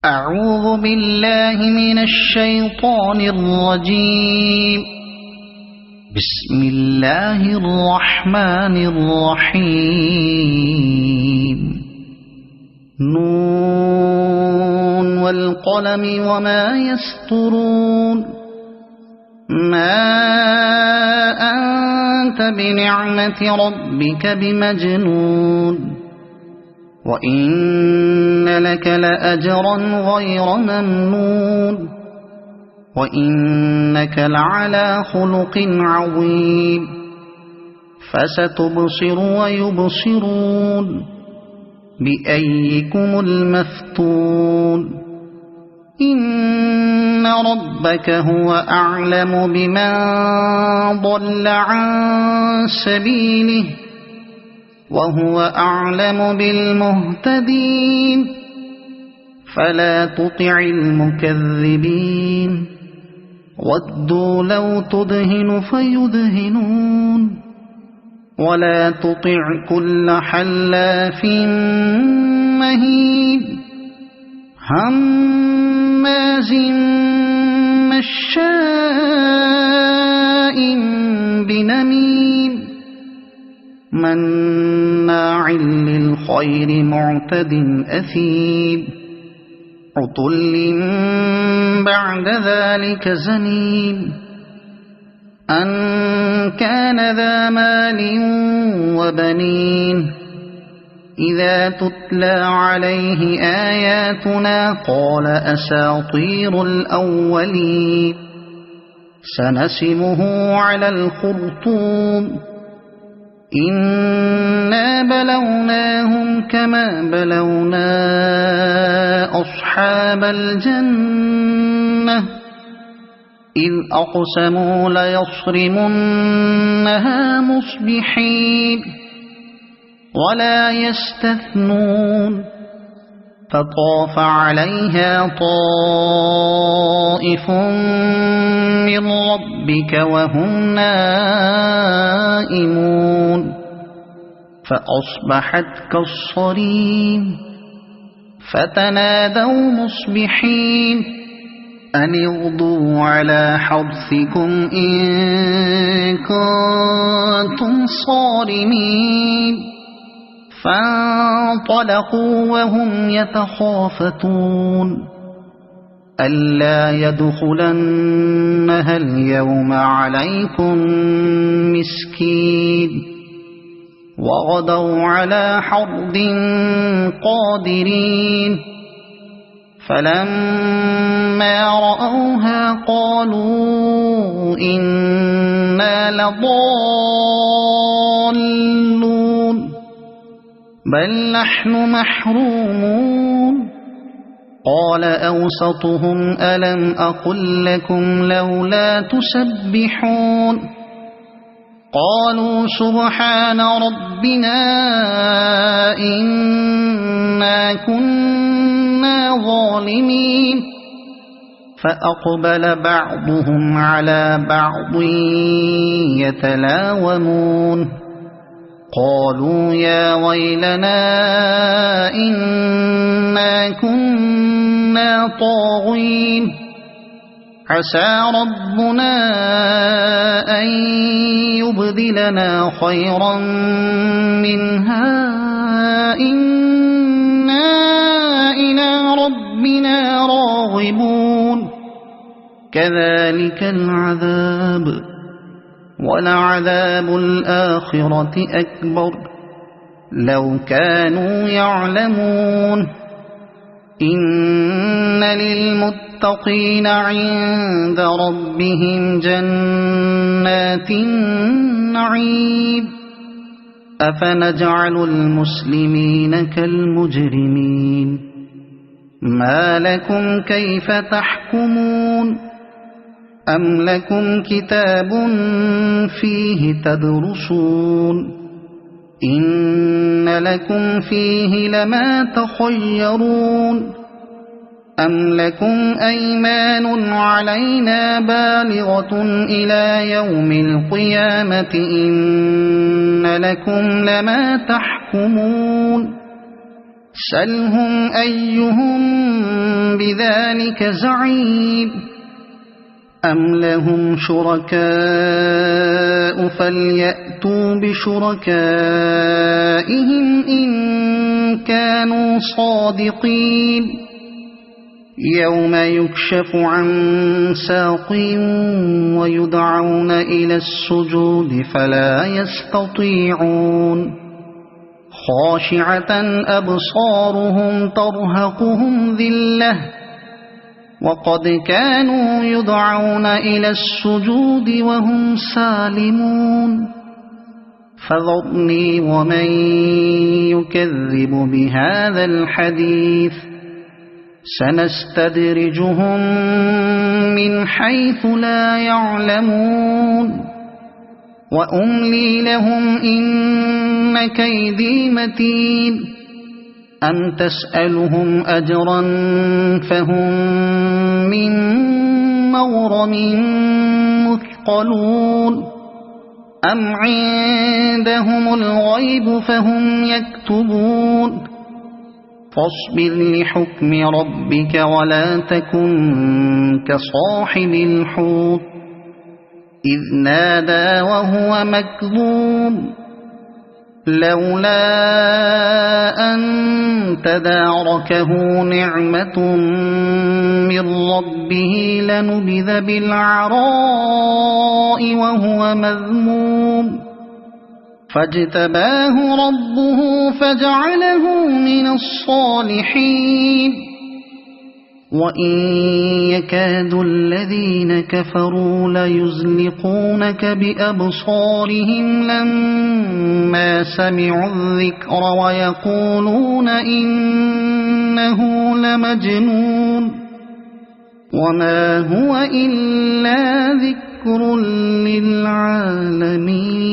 أعوذ بالله من الشيطان الرجيم. بسم الله الرحمن الرحيم. نون والقلم وما يسطرون. ما أنت بنعمة ربك بمجنون، وإن لك لأجرا غير ممنون، وإنك لعلى خلق عظيم. فستبصر ويبصرون بأيكم المفتون. إن ربك هو أعلم بمن ضل عن سبيله، وهو أعلم بالمهتدين. فلا تطع المكذبين، ودوا لو تدهن فيدهنون. ولا تطع كل حلاف مهين، هماز مشاء بنميم، مناع للخير معتد أثيم، عتل بعد ذلك زنيم. أن كان ذا مال وبنين، إذا تتلى عليه آياتنا قال أساطير الأولين. سنسمه على الخرطوم. إنا بلوناهم كما بلونا أصحاب الجنة، إذ أقسموا ليصرمنها مصبحين ولا يستثنون. فطاف عليها طائف من ربك وهم نائمون، فأصبحت كالصريم. فتنادوا مصبحين أن اغدوا على حرثكم إن كنتم صارمين. فانطلقوا وهم يتخافتون ألا يدخلنها اليوم عليكم مسكين. وغدوا على حرد قادرين. فلما رأوها قالوا إنا لضالون، بل نحن محرومون. قال أوسطهم ألم أقل لكم لولا تسبحون؟ قالوا سبحان ربنا إنا كنا ظالمين. فأقبل بعضهم على بعض يتلاومون. قالوا يا ويلنا إنا كنا طاغين. عسى ربنا أن يبدلنا خيرا منها إنا إلى ربنا راغبون. كذلك العذاب، ولعذاب الآخرة أكبر لو كانوا يعلمون. إن للمتقين عند ربهم جنات النعيم. أفنجعل المسلمين كالمجرمين؟ ما لكم كيف تحكمون؟ أم لكم كتاب فيه تدرسون؟ إن لكم فيه لما تخيرون. أم لكم أيمان علينا بالغة إلى يوم القيامة إن لكم لما تحكمون. سلهم أيهم بذلك زعيم أم لهم شركاء فليأتوا بشركائهم إن كانوا صادقين يوم يكشف عن ساق ويدعون إلى السجود فلا يستطيعون خاشعة أبصارهم ترهقهم ذلة وقد كانوا يدعون إلى السجود وهم سالمون فذرني ومن يكذب بهذا الحديث سنستدرجهم من حيث لا يعلمون وأملي لهم إن كيدي متين أم تسألهم أجرا فهم من مغرم مثقلون أم عندهم الغيب فهم يكتبون فاصبر لحكم ربك ولا تكن كصاحب الحوت إذ نادى وهو مكظوم لولا أن تداركه نعمة من ربه لنبذ بالعراء وهو مذموم فاجتباه ربه فجعله من الصالحين وإن يكاد الذين كفروا ليزلقونك بأبصارهم لما سمعوا الذكر ويقولون إنه لمجنون وما هو إلا ذكر للعالمين.